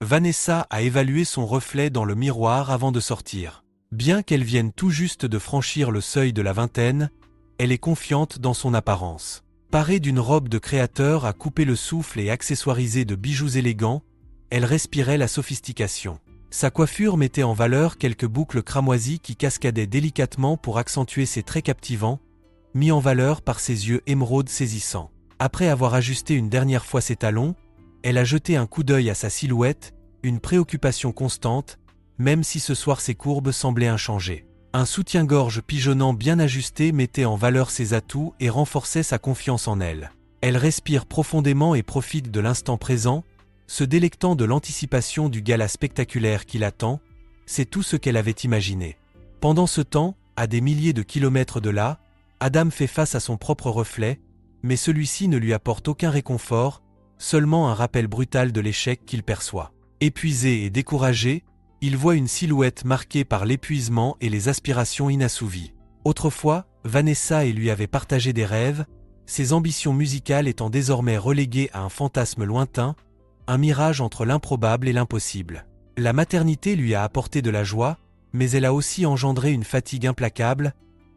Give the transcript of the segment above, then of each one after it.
Vanessa a évalué son reflet dans le miroir avant de sortir. Bien qu'elle vienne tout juste de franchir le seuil de la vingtaine, elle est confiante dans son apparence. Parée d'une robe de créateur à couper le souffle et accessoirisée de bijoux élégants, elle respirait la sophistication. Sa coiffure mettait en valeur quelques boucles cramoisies qui cascadaient délicatement pour accentuer ses traits captivants, mis en valeur par ses yeux émeraude saisissants. Après avoir ajusté une dernière fois ses talons, elle a jeté un coup d'œil à sa silhouette, une préoccupation constante, même si ce soir ses courbes semblaient inchangées. Un soutien-gorge pigeonnant bien ajusté mettait en valeur ses atouts et renforçait sa confiance en elle. Elle respire profondément et profite de l'instant présent, se délectant de l'anticipation du gala spectaculaire qui l'attend, c'est tout ce qu'elle avait imaginé. Pendant ce temps, à des milliers de kilomètres de là, Adam fait face à son propre reflet, mais celui-ci ne lui apporte aucun réconfort, seulement un rappel brutal de l'échec qu'il perçoit. Épuisé et découragé, il voit une silhouette marquée par l'épuisement et les aspirations inassouvies. Autrefois, Vanessa et lui avaient partagé des rêves, ses ambitions musicales étant désormais reléguées à un fantasme lointain, un mirage entre l'improbable et l'impossible. La maternité lui a apporté de la joie, mais elle a aussi engendré une fatigue implacable,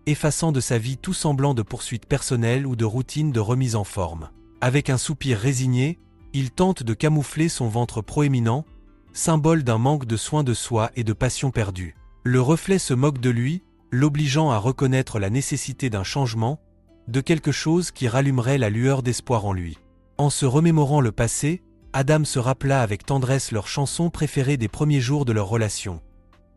effaçant de sa vie tout semblant de poursuite personnelle ou de routine de remise en forme. Avec un soupir résigné, il tente de camoufler son ventre proéminent, symbole d'un manque de soin de soi et de passion perdue. Le reflet se moque de lui, l'obligeant à reconnaître la nécessité d'un changement, de quelque chose qui rallumerait la lueur d'espoir en lui. En se remémorant le passé, Adam se rappela avec tendresse leur chanson préférée des premiers jours de leur relation.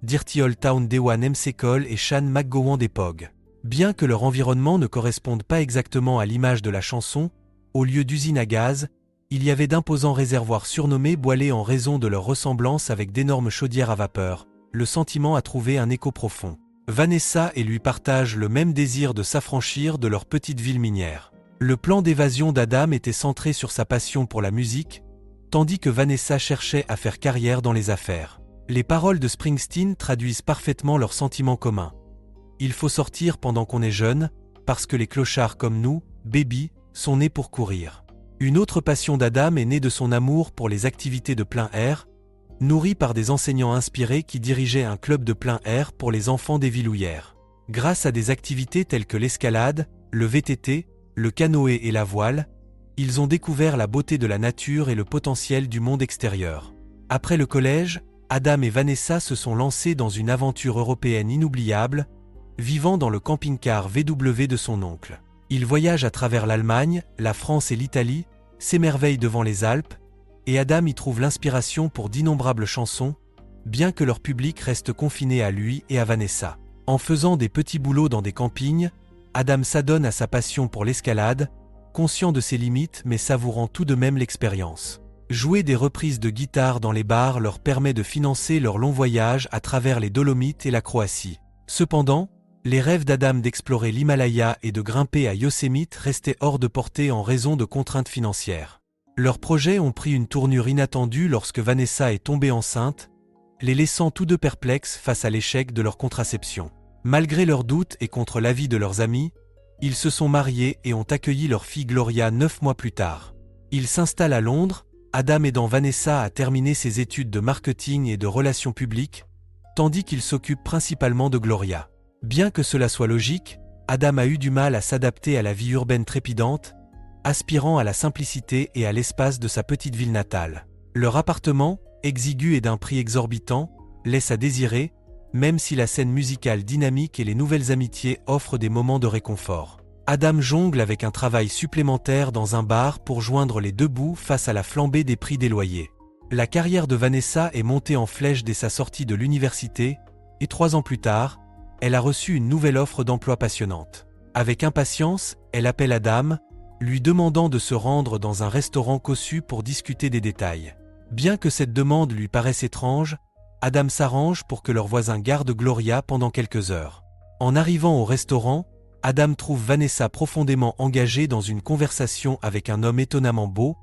Dirty Old Town d'Ewan McCall et Sean McGowan des Pogues. Bien que leur environnement ne corresponde pas exactement à l'image de la chanson, au lieu d'usine à gaz, il y avait d'imposants réservoirs surnommés Boilés en raison de leur ressemblance avec d'énormes chaudières à vapeur. Le sentiment a trouvé un écho profond. Vanessa et lui partagent le même désir de s'affranchir de leur petite ville minière. Le plan d'évasion d'Adam était centré sur sa passion pour la musique, tandis que Vanessa cherchait à faire carrière dans les affaires. Les paroles de Springsteen traduisent parfaitement leurs sentiments communs. Il faut sortir pendant qu'on est jeune, parce que les clochards comme nous, baby, sont nés pour courir. Une autre passion d'Adam est née de son amour pour les activités de plein air, nourri par des enseignants inspirés qui dirigeaient un club de plein air pour les enfants des Villouillères. Grâce à des activités telles que l'escalade, le VTT, le canoë et la voile, ils ont découvert la beauté de la nature et le potentiel du monde extérieur. Après le collège, Adam et Vanessa se sont lancés dans une aventure européenne inoubliable, vivant dans le camping-car VW de son oncle. Ils voyagent à travers l'Allemagne, la France et l'Italie, s'émerveillent devant les Alpes, et Adam y trouve l'inspiration pour d'innombrables chansons, bien que leur public reste confiné à lui et à Vanessa. En faisant des petits boulots dans des campings, Adam s'adonne à sa passion pour l'escalade, conscient de ses limites mais savourant tout de même l'expérience. Jouer des reprises de guitare dans les bars leur permet de financer leur long voyage à travers les Dolomites et la Croatie. Cependant, les rêves d'Adam d'explorer l'Himalaya et de grimper à Yosemite restaient hors de portée en raison de contraintes financières. Leurs projets ont pris une tournure inattendue lorsque Vanessa est tombée enceinte, les laissant tous deux perplexes face à l'échec de leur contraception. Malgré leurs doutes et contre l'avis de leurs amis, ils se sont mariés et ont accueilli leur fille Gloria 9 mois plus tard. Ils s'installent à Londres, Adam aidant Vanessa à terminer ses études de marketing et de relations publiques, tandis qu'il s'occupe principalement de Gloria. Bien que cela soit logique, Adam a eu du mal à s'adapter à la vie urbaine trépidante, aspirant à la simplicité et à l'espace de sa petite ville natale. Leur appartement, exigu et d'un prix exorbitant, laisse à désirer, même si la scène musicale dynamique et les nouvelles amitiés offrent des moments de réconfort. Adam jongle avec un travail supplémentaire dans un bar pour joindre les deux bouts face à la flambée des prix des loyers. La carrière de Vanessa est montée en flèche dès sa sortie de l'université, et 3 ans plus tard, elle a reçu une nouvelle offre d'emploi passionnante. Avec impatience, elle appelle Adam, lui demandant de se rendre dans un restaurant cossu pour discuter des détails. Bien que cette demande lui paraisse étrange, Adam s'arrange pour que leur voisin garde Gloria pendant quelques heures. En arrivant au restaurant, Adam trouve Vanessa profondément engagée dans une conversation avec un homme étonnamment beau,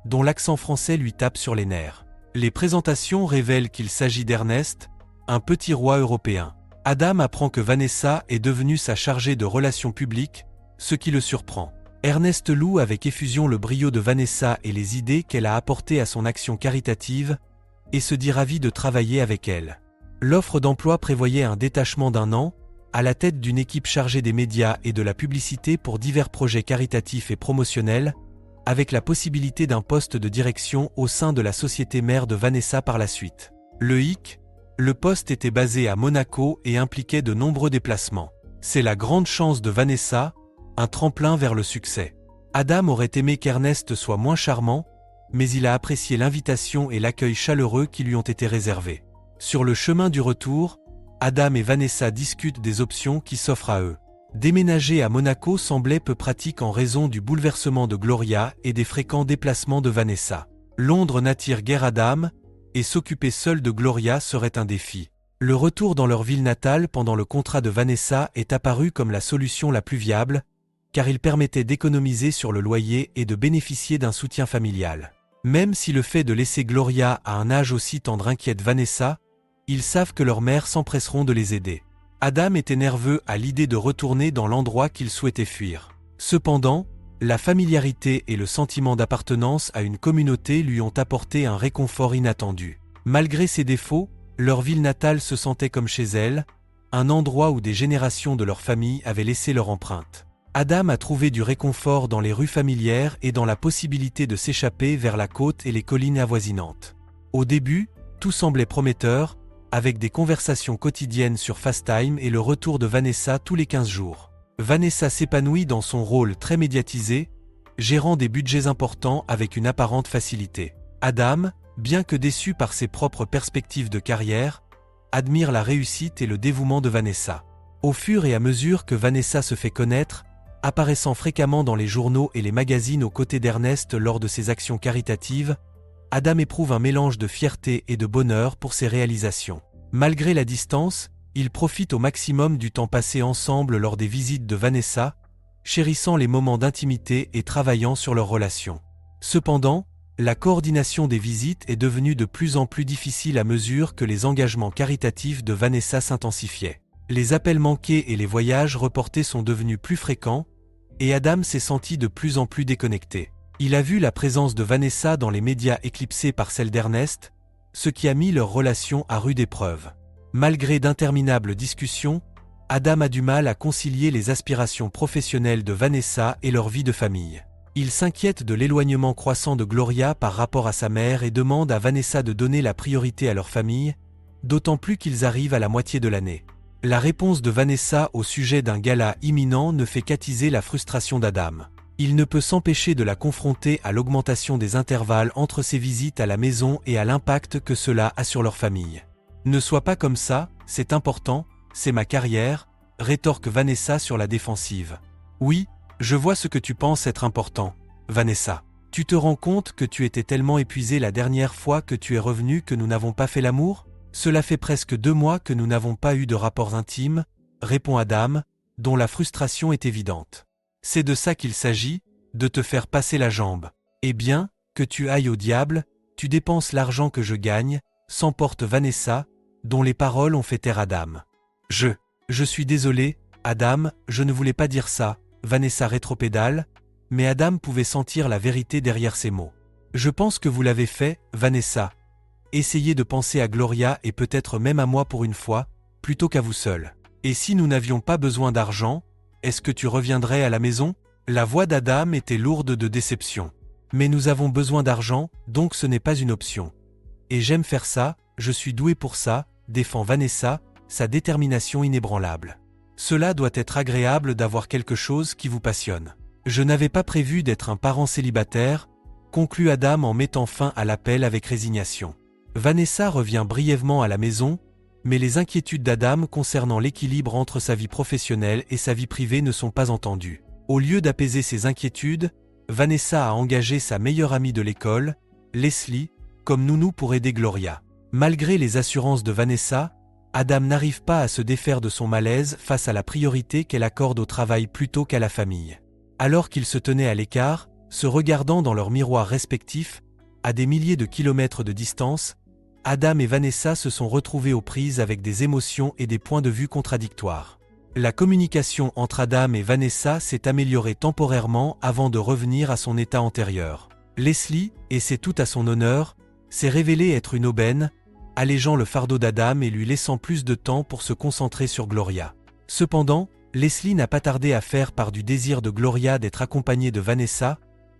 dont l'accent français lui tape sur les nerfs. Les présentations révèlent qu'il s'agit d'Ernest, un petit roi européen. Adam apprend que Vanessa est devenue sa chargée de relations publiques, ce qui le surprend. Ernest loue avec effusion le brio de Vanessa et les idées qu'elle a apportées à son action caritative, et se dit ravi de travailler avec elle. L'offre d'emploi prévoyait un détachement d'1 an, à la tête d'une équipe chargée des médias et de la publicité pour divers projets caritatifs et promotionnels, avec la possibilité d'un poste de direction au sein de la société mère de Vanessa par la suite. Le hic, le poste était basé à Monaco et impliquait de nombreux déplacements. C'est la grande chance de Vanessa, un tremplin vers le succès. Adam aurait aimé qu'Ernest soit moins charmant, mais il a apprécié l'invitation et l'accueil chaleureux qui lui ont été réservés. Sur le chemin du retour, Adam et Vanessa discutent des options qui s'offrent à eux. Déménager à Monaco semblait peu pratique en raison du bouleversement de Gloria et des fréquents déplacements de Vanessa. Londres n'attire guère Adam, et s'occuper seul de Gloria serait un défi. Le retour dans leur ville natale pendant le contrat de Vanessa est apparu comme la solution la plus viable, car il permettait d'économiser sur le loyer et de bénéficier d'un soutien familial. Même si le fait de laisser Gloria à un âge aussi tendre inquiète Vanessa, ils savent que leurs mères s'empresseront de les aider. Adam était nerveux à l'idée de retourner dans l'endroit qu'il souhaitait fuir. Cependant, la familiarité et le sentiment d'appartenance à une communauté lui ont apporté un réconfort inattendu. Malgré ses défauts, leur ville natale se sentait comme chez elle, un endroit où des générations de leur famille avaient laissé leur empreinte. Adam a trouvé du réconfort dans les rues familières et dans la possibilité de s'échapper vers la côte et les collines avoisinantes. Au début, tout semblait prometteur, avec des conversations quotidiennes sur FaceTime et le retour de Vanessa tous les 15 jours. Vanessa s'épanouit dans son rôle très médiatisé, gérant des budgets importants avec une apparente facilité. Adam, bien que déçu par ses propres perspectives de carrière, admire la réussite et le dévouement de Vanessa. Au fur et à mesure que Vanessa se fait connaître, apparaissant fréquemment dans les journaux et les magazines aux côtés d'Ernest lors de ses actions caritatives, Adam éprouve un mélange de fierté et de bonheur pour ses réalisations. Malgré la distance, il profite au maximum du temps passé ensemble lors des visites de Vanessa, chérissant les moments d'intimité et travaillant sur leur relation. Cependant, la coordination des visites est devenue de plus en plus difficile à mesure que les engagements caritatifs de Vanessa s'intensifiaient. Les appels manqués et les voyages reportés sont devenus plus fréquents, et Adam s'est senti de plus en plus déconnecté. Il a vu la présence de Vanessa dans les médias éclipsée par celle d'Ernest, ce qui a mis leur relation à rude épreuve. Malgré d'interminables discussions, Adam a du mal à concilier les aspirations professionnelles de Vanessa et leur vie de famille. Il s'inquiète de l'éloignement croissant de Gloria par rapport à sa mère et demande à Vanessa de donner la priorité à leur famille, d'autant plus qu'ils arrivent à la moitié de l'année. La réponse de Vanessa au sujet d'un gala imminent ne fait qu'attiser la frustration d'Adam. Il ne peut s'empêcher de la confronter à l'augmentation des intervalles entre ses visites à la maison et à l'impact que cela a sur leur famille. « Ne sois pas comme ça, c'est important, c'est ma carrière », rétorque Vanessa sur la défensive. « Oui, je vois ce que tu penses être important, Vanessa. Tu te rends compte que tu étais tellement épuisée la dernière fois que tu es revenue que nous n'avons pas fait l'amour ? Cela fait presque 2 mois que nous n'avons pas eu de rapports intimes, » répond Adam, dont la frustration est évidente. C'est de ça qu'il s'agit, de te faire passer la jambe. Eh bien, que tu ailles au diable, tu dépenses l'argent que je gagne, s'emporte Vanessa, dont les paroles ont fait taire Adam. Je suis désolé, Adam, je ne voulais pas dire ça, Vanessa rétropédale, mais Adam pouvait sentir la vérité derrière ses mots. Je pense que vous l'avez fait, Vanessa. Essayez de penser à Gloria et peut-être même à moi pour une fois, plutôt qu'à vous seul. Et si nous n'avions pas besoin d'argent, est-ce que tu reviendrais à la maison ? La voix d'Adam était lourde de déception. Mais nous avons besoin d'argent, donc ce n'est pas une option. Et j'aime faire ça, je suis doué pour ça, défend Vanessa, sa détermination inébranlable. Cela doit être agréable d'avoir quelque chose qui vous passionne. Je n'avais pas prévu d'être un parent célibataire, conclut Adam en mettant fin à l'appel avec résignation. Vanessa revient brièvement à la maison, mais les inquiétudes d'Adam concernant l'équilibre entre sa vie professionnelle et sa vie privée ne sont pas entendues. Au lieu d'apaiser ses inquiétudes, Vanessa a engagé sa meilleure amie de l'école, Leslie, comme nounou pour aider Gloria. Malgré les assurances de Vanessa, Adam n'arrive pas à se défaire de son malaise face à la priorité qu'elle accorde au travail plutôt qu'à la famille. Alors qu'ils se tenaient à l'écart, se regardant dans leurs miroirs respectifs, à des milliers de kilomètres de distance, Adam et Vanessa se sont retrouvés aux prises avec des émotions et des points de vue contradictoires. La communication entre Adam et Vanessa s'est améliorée temporairement avant de revenir à son état antérieur. Leslie, et c'est tout à son honneur, s'est révélée être une aubaine, allégeant le fardeau d'Adam et lui laissant plus de temps pour se concentrer sur Gloria. Cependant, Leslie n'a pas tardé à faire part du désir de Gloria d'être accompagnée de Vanessa,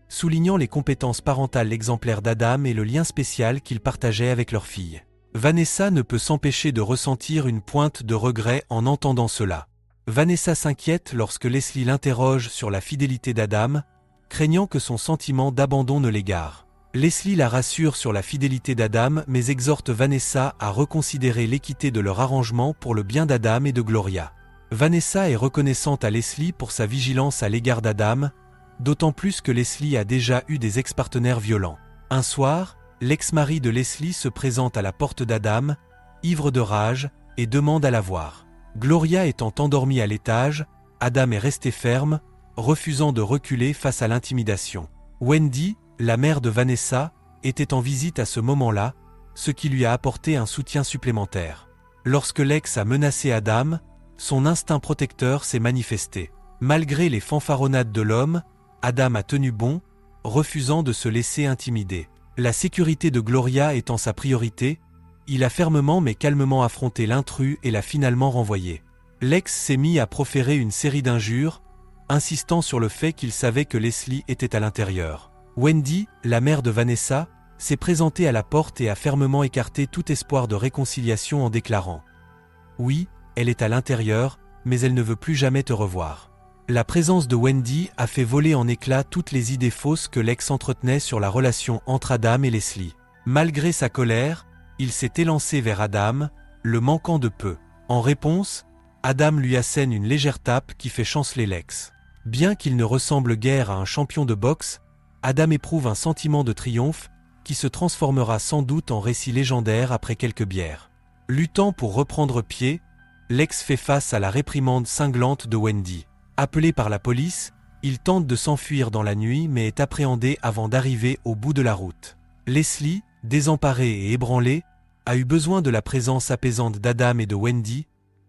soulignant les compétences parentales exemplaires d'Adam et le lien spécial qu'il partageait avec leur fille. Vanessa ne peut s'empêcher de ressentir une pointe de regret en entendant cela. Vanessa s'inquiète lorsque Leslie l'interroge sur la fidélité d'Adam, craignant que son sentiment d'abandon ne l'égare. Leslie la rassure sur la fidélité d'Adam mais exhorte Vanessa à reconsidérer l'équité de leur arrangement pour le bien d'Adam et de Gloria. Vanessa est reconnaissante à Leslie pour sa vigilance à l'égard d'Adam, d'autant plus que Leslie a déjà eu des ex-partenaires violents. Un soir, l'ex-mari de Leslie se présente à la porte d'Adam, ivre de rage, et demande à la voir. Gloria étant endormie à l'étage, Adam est resté ferme, refusant de reculer face à l'intimidation. Wendy, la mère de Vanessa, était en visite à ce moment-là, ce qui lui a apporté un soutien supplémentaire. Lorsque l'ex a menacé Adam, son instinct protecteur s'est manifesté. Malgré les fanfaronnades de l'homme, Adam a tenu bon, refusant de se laisser intimider. La sécurité de Gloria étant sa priorité, il a fermement mais calmement affronté l'intrus et l'a finalement renvoyé. L'ex s'est mis à proférer une série d'injures, insistant sur le fait qu'il savait que Leslie était à l'intérieur. Wendy, la mère de Vanessa, s'est présentée à la porte et a fermement écarté tout espoir de réconciliation en déclarant « Oui, elle est à l'intérieur, mais elle ne veut plus jamais te revoir. » La présence de Wendy a fait voler en éclats toutes les idées fausses que l'ex entretenait sur la relation entre Adam et Leslie. Malgré sa colère, il s'est élancé vers Adam, le manquant de peu. En réponse, Adam lui assène une légère tape qui fait chanceler l'ex. Bien qu'il ne ressemble guère à un champion de boxe, Adam éprouve un sentiment de triomphe qui se transformera sans doute en récit légendaire après quelques bières. Luttant pour reprendre pied, l'ex fait face à la réprimande cinglante de Wendy. Appelé par la police, il tente de s'enfuir dans la nuit mais est appréhendé avant d'arriver au bout de la route. Leslie, désemparée et ébranlée, a eu besoin de la présence apaisante d'Adam et de Wendy,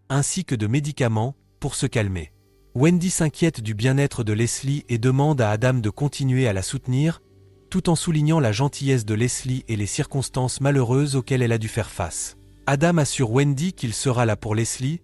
ainsi que de médicaments, pour se calmer. Wendy s'inquiète du bien-être de Leslie et demande à Adam de continuer à la soutenir, tout en soulignant la gentillesse de Leslie et les circonstances malheureuses auxquelles elle a dû faire face. Adam assure Wendy qu'il sera là pour Leslie,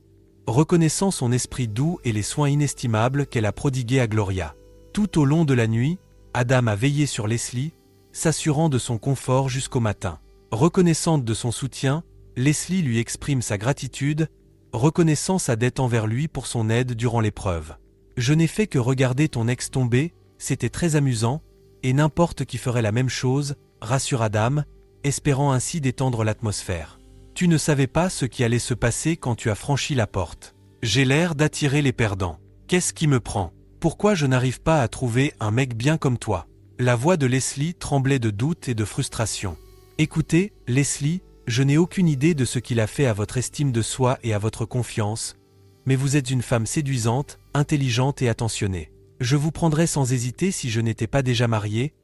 reconnaissant son esprit doux et les soins inestimables qu'elle a prodigués à Gloria. Tout au long de la nuit, Adam a veillé sur Leslie, s'assurant de son confort jusqu'au matin. Reconnaissante de son soutien, Leslie lui exprime sa gratitude, reconnaissant sa dette envers lui pour son aide durant l'épreuve. « Je n'ai fait que regarder ton ex tomber, c'était très amusant, et n'importe qui ferait la même chose, rassure Adam, espérant ainsi détendre l'atmosphère. Tu ne savais pas ce qui allait se passer quand tu as franchi la porte. J'ai l'air d'attirer les perdants. Qu'est-ce qui me prend? Pourquoi je n'arrive pas à trouver un mec bien comme toi ?» La voix de Leslie tremblait de doute et de frustration. « Écoutez, Leslie, je n'ai aucune idée de ce qu'il a fait à votre estime de soi et à votre confiance, mais vous êtes une femme séduisante, intelligente et attentionnée. Je vous prendrais sans hésiter si je n'étais pas déjà mariée,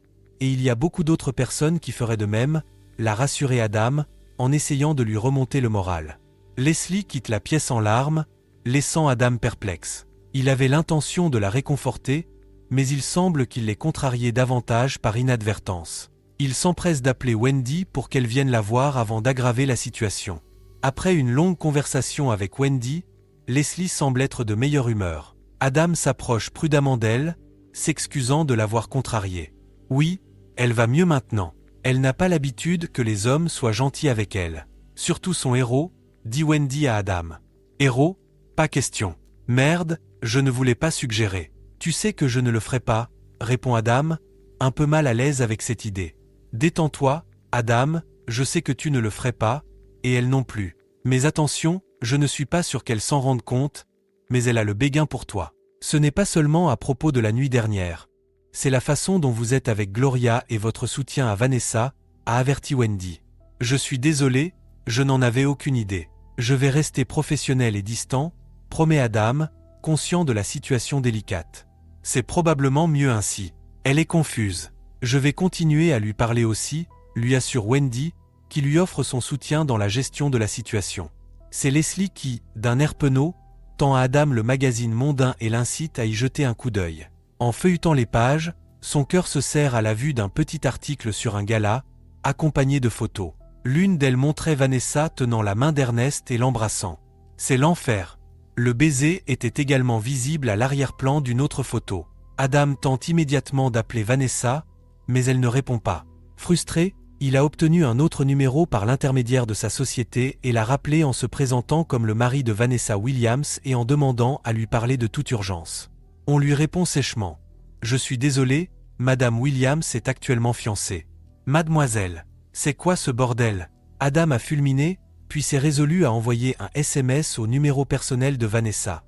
et il y a beaucoup d'autres personnes qui feraient de même, » l'a rassuré Adam, en essayant de lui remonter le moral. Leslie quitte la pièce en larmes, laissant Adam perplexe. Il avait l'intention de la réconforter, mais il semble qu'il l'ait contrariée davantage par inadvertance. Il s'empresse d'appeler Wendy pour qu'elle vienne la voir avant d'aggraver la situation. Après une longue conversation avec Wendy, Leslie semble être de meilleure humeur. Adam s'approche prudemment d'elle, s'excusant de l'avoir contrariée. Oui, elle va mieux maintenant. Elle n'a pas l'habitude que les hommes soient gentils avec elle. Surtout son héros, dit Wendy à Adam. Héros? Pas question. Merde, je ne voulais pas suggérer. Tu sais que je ne le ferai pas, répond Adam, un peu mal à l'aise avec cette idée. Détends-toi, Adam, je sais que tu ne le ferais pas, et elle non plus. Mais attention, je ne suis pas sûr qu'elle s'en rende compte, mais elle a le béguin pour toi. Ce n'est pas seulement à propos de la nuit dernière. C'est la façon dont vous êtes avec Gloria et votre soutien à Vanessa, a averti Wendy. Je suis désolé, je n'en avais aucune idée. Je vais rester professionnel et distant, promet Adam, conscient de la situation délicate. C'est probablement mieux ainsi. Elle est confuse. Je vais continuer à lui parler aussi, lui assure Wendy, qui lui offre son soutien dans la gestion de la situation. C'est Leslie qui, d'un air penaud, tend à Adam le magazine mondain et l'incite à y jeter un coup d'œil. En feuilletant les pages, son cœur se serre à la vue d'un petit article sur un gala, accompagnées de photos. L'une d'elles montrait Vanessa tenant la main d'Ernest et l'embrassant. C'est l'enfer. Le baiser était également visible à l'arrière-plan d'une autre photo. Adam tente immédiatement d'appeler Vanessa, mais elle ne répond pas. Frustré, il a obtenu un autre numéro par l'intermédiaire de sa société et l'a rappelé en se présentant comme le mari de Vanessa Williams et en demandant à lui parler de toute urgence. On lui répond sèchement. « Je suis désolé, Madame Williams est actuellement fiancée. »« Mademoiselle, c'est quoi ce bordel ?» Adam a fulminé, puis s'est résolu à envoyer un SMS au numéro personnel de Vanessa.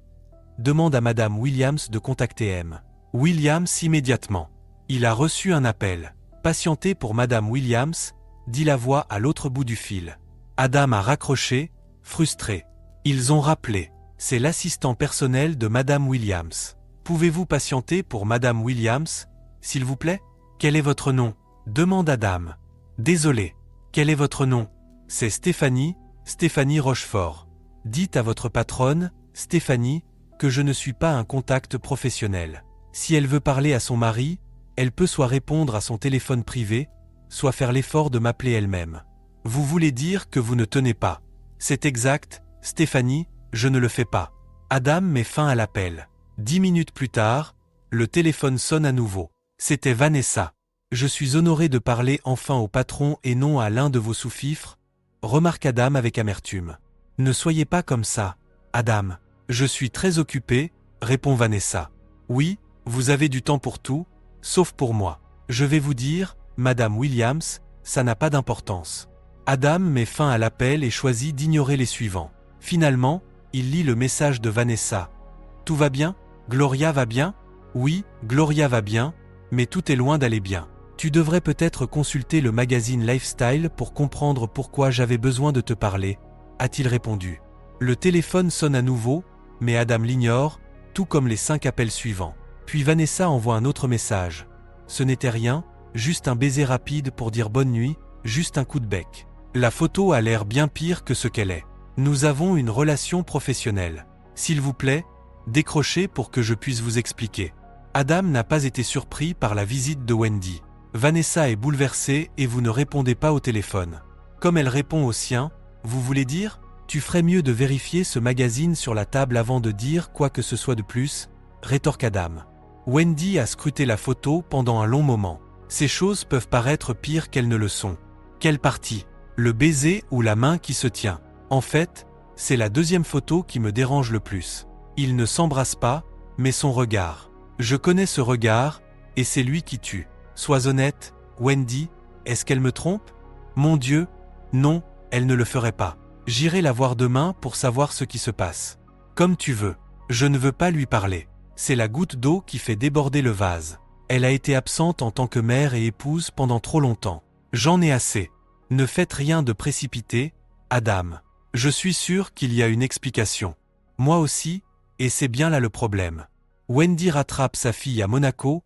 Demande à Madame Williams de contacter M. Williams immédiatement. Il a reçu un appel. Patientez pour Madame Williams, dit la voix à l'autre bout du fil. Adam a raccroché, frustré. Ils ont rappelé. C'est l'assistant personnel de Madame Williams. Pouvez-vous patienter pour Madame Williams, s'il vous plaît? Quel est votre nom? Demande Adam. Désolé. Quel est votre nom? C'est Stéphanie Rochefort. Dites à votre patronne, Stéphanie, que je ne suis pas un contact professionnel. Si elle veut parler à son mari, elle peut soit répondre à son téléphone privé, soit faire l'effort de m'appeler elle-même. Vous voulez dire que vous ne tenez pas. C'est exact, Stéphanie, je ne le fais pas. Adam met fin à l'appel. 10 minutes plus tard, le téléphone sonne à nouveau. C'était Vanessa. Je suis honoré de parler enfin au patron et non à l'un de vos sous-fifres, remarque Adam avec amertume. Ne soyez pas comme ça, Adam. Je suis très occupé, répond Vanessa. Oui, vous avez du temps pour tout, sauf pour moi. Je vais vous dire, Madame Williams, ça n'a pas d'importance. Adam met fin à l'appel et choisit d'ignorer les suivants. Finalement, il lit le message de Vanessa. Tout va bien? Gloria va bien? Oui, Gloria va bien, mais tout est loin d'aller bien. Tu devrais peut-être consulter le magazine Lifestyle pour comprendre pourquoi j'avais besoin de te parler, a-t-il répondu. Le téléphone sonne à nouveau, mais Adam l'ignore, tout comme les 5 appels suivants. Puis Vanessa envoie un autre message. Ce n'était rien, juste un baiser rapide pour dire bonne nuit, juste un coup de bec. La photo a l'air bien pire que ce qu'elle est. Nous avons une relation professionnelle. S'il vous plaît, décrochez pour que je puisse vous expliquer. Adam n'a pas été surpris par la visite de Wendy. Vanessa est bouleversée et vous ne répondez pas au téléphone. Comme elle répond au sien, vous voulez dire, tu ferais mieux de vérifier ce magazine sur la table avant de dire quoi que ce soit de plus, rétorque Adam. Wendy a scruté la photo pendant un long moment. Ces choses peuvent paraître pires qu'elles ne le sont. Quelle partie? Le baiser ou la main qui se tient? En fait, c'est la deuxième photo qui me dérange le plus. Ils ne s'embrassent pas, mais son regard. Je connais ce regard, et c'est lui qui tue. Sois honnête, Wendy, est-ce qu'elle me trompe? Mon Dieu, non, elle ne le ferait pas. J'irai la voir demain pour savoir ce qui se passe. Comme tu veux. Je ne veux pas lui parler. C'est la goutte d'eau qui fait déborder le vase. Elle a été absente en tant que mère et épouse pendant trop longtemps. J'en ai assez. Ne faites rien de précipité, Adam. Je suis sûr qu'il y a une explication. Moi aussi, et c'est bien là le problème. Wendy rattrape sa fille à Monaco,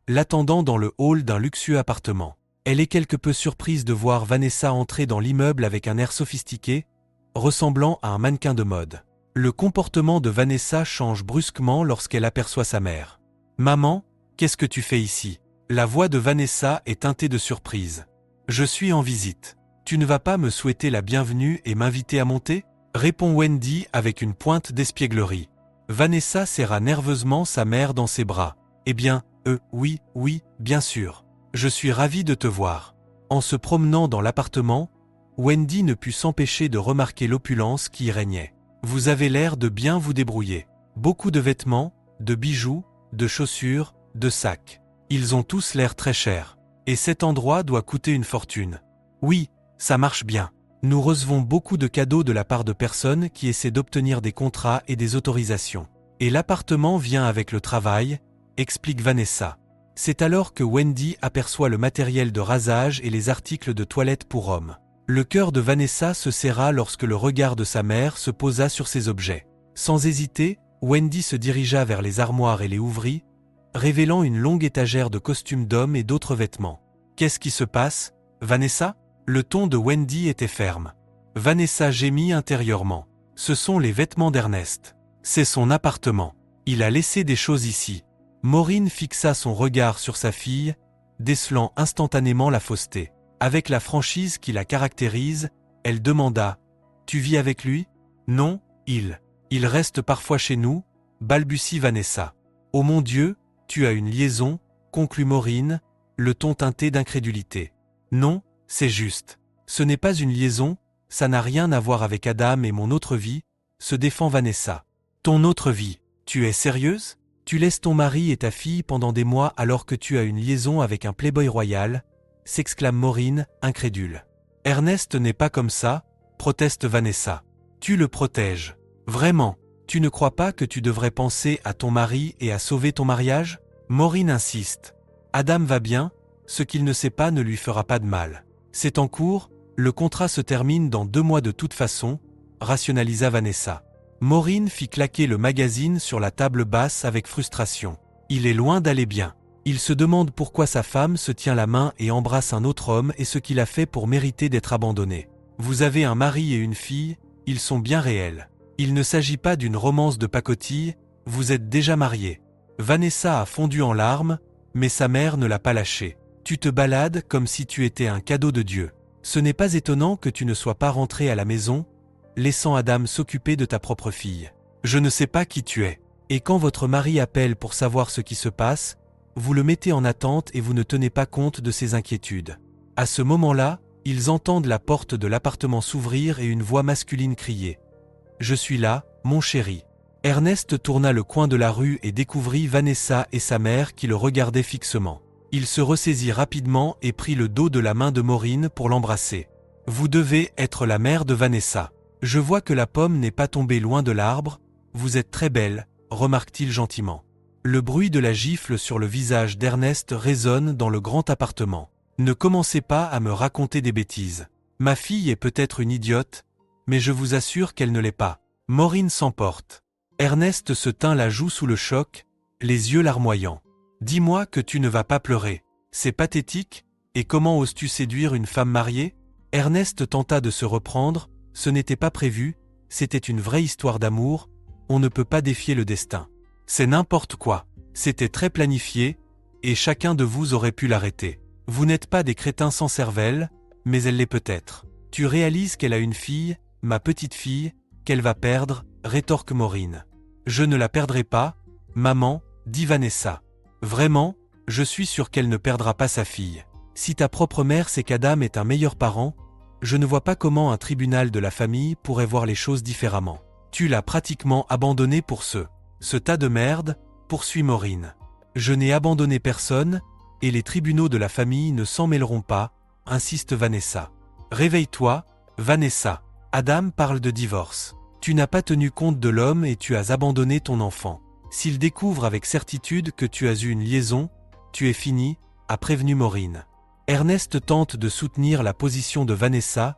l'attendant dans le hall d'un luxueux appartement. Elle est quelque peu surprise de voir Vanessa entrer dans l'immeuble avec un air sophistiqué, ressemblant à un mannequin de mode. Le comportement de Vanessa change brusquement lorsqu'elle aperçoit sa mère. « Maman, qu'est-ce que tu fais ici ?» La voix de Vanessa est teintée de surprise. « Je suis en visite. Tu ne vas pas me souhaiter la bienvenue et m'inviter à monter ?» répond Wendy avec une pointe d'espièglerie. Vanessa serra nerveusement sa mère dans ses bras. « Eh bien, oui, bien sûr. Je suis ravie de te voir. » En se promenant dans l'appartement, Wendy ne put s'empêcher de remarquer l'opulence qui y régnait. « Vous avez l'air de bien vous débrouiller. Beaucoup de vêtements, de bijoux, de chaussures, de sacs. Ils ont tous l'air très chers. Et cet endroit doit coûter une fortune. Oui, ça marche bien. Nous recevons beaucoup de cadeaux de la part de personnes qui essaient d'obtenir des contrats et des autorisations. Et l'appartement vient avec le travail, explique Vanessa. C'est alors que Wendy aperçoit le matériel de rasage et les articles de toilette pour hommes. Le cœur de Vanessa se serra lorsque le regard de sa mère se posa sur ces objets. Sans hésiter, Wendy se dirigea vers les armoires et les ouvrit, révélant une longue étagère de costumes d'hommes et d'autres vêtements. « Qu'est-ce qui se passe, Vanessa ?» Le ton de Wendy était ferme. Vanessa gémit intérieurement. « Ce sont les vêtements d'Ernest. C'est son appartement. Il a laissé des choses ici. » Maureen fixa son regard sur sa fille, décelant instantanément la fausseté. « Avec la franchise qui la caractérise, elle demanda « Tu vis avec lui ?»« Non, il reste parfois chez nous », balbutie Vanessa. « Oh mon Dieu, tu as une liaison », conclut Maureen, le ton teinté d'incrédulité. « Non, c'est juste. Ce n'est pas une liaison, ça n'a rien à voir avec Adam et mon autre vie », se défend Vanessa. « Ton autre vie, tu es sérieuse ? Tu laisses ton mari et ta fille pendant des mois alors que tu as une liaison avec un playboy royal ?» s'exclame Maureen, incrédule. « Ernest n'est pas comme ça », proteste Vanessa. « Tu le protèges. Vraiment, tu ne crois pas que tu devrais penser à ton mari et à sauver ton mariage ? » Maureen insiste. « Adam va bien, ce qu'il ne sait pas ne lui fera pas de mal. C'est en cours, le contrat se termine dans 2 mois de toute façon », rationalisa Vanessa. Maureen fit claquer le magazine sur la table basse avec frustration. Il est loin d'aller bien. Il se demande pourquoi sa femme se tient la main et embrasse un autre homme et ce qu'il a fait pour mériter d'être abandonné. Vous avez un mari et une fille, ils sont bien réels. Il ne s'agit pas d'une romance de pacotille, vous êtes déjà mariés. Vanessa a fondu en larmes, mais sa mère ne l'a pas lâché. Tu te balades comme si tu étais un cadeau de Dieu. Ce n'est pas étonnant que tu ne sois pas rentré à la maison, laissant Adam s'occuper de ta propre fille. Je ne sais pas qui tu es. Et quand votre mari appelle pour savoir ce qui se passe, vous le mettez en attente et vous ne tenez pas compte de ses inquiétudes. À ce moment-là, ils entendent la porte de l'appartement s'ouvrir et une voix masculine crier « Je suis là, mon chéri ». Ernest tourna le coin de la rue et découvrit Vanessa et sa mère qui le regardaient fixement. Il se ressaisit rapidement et prit le dos de la main de Maureen pour l'embrasser. « Vous devez être la mère de Vanessa. Je vois que la pomme n'est pas tombée loin de l'arbre, vous êtes très belle », remarque-t-il gentiment. Le bruit de la gifle sur le visage d'Ernest résonne dans le grand appartement. « Ne commencez pas à me raconter des bêtises. Ma fille est peut-être une idiote, mais je vous assure qu'elle ne l'est pas. » Maureen s'emporte. Ernest se tint la joue sous le choc, les yeux larmoyants. « Dis-moi que tu ne vas pas pleurer. C'est pathétique, et comment oses-tu séduire une femme mariée ?» Ernest tenta de se reprendre, ce n'était pas prévu, c'était une vraie histoire d'amour, on ne peut pas défier le destin. C'est n'importe quoi, c'était très planifié, et chacun de vous aurait pu l'arrêter. Vous n'êtes pas des crétins sans cervelle, mais elle l'est peut-être. Tu réalises qu'elle a une fille, ma petite fille, qu'elle va perdre, rétorque Maureen. Je ne la perdrai pas, maman, dit Vanessa. Vraiment, je suis sûr qu'elle ne perdra pas sa fille. Si ta propre mère sait qu'Adam est un meilleur parent, je ne vois pas comment un tribunal de la famille pourrait voir les choses différemment. Tu l'as pratiquement abandonné pour ce tas de merde, poursuit Maureen. Je n'ai abandonné personne, et les tribunaux de la famille ne s'en mêleront pas, insiste Vanessa. Réveille-toi, Vanessa. Adam parle de divorce. Tu n'as pas tenu compte de l'homme et tu as abandonné ton enfant. S'il découvre avec certitude que tu as eu une liaison, tu es fini, a prévenu Maureen. Ernest tente de soutenir la position de Vanessa,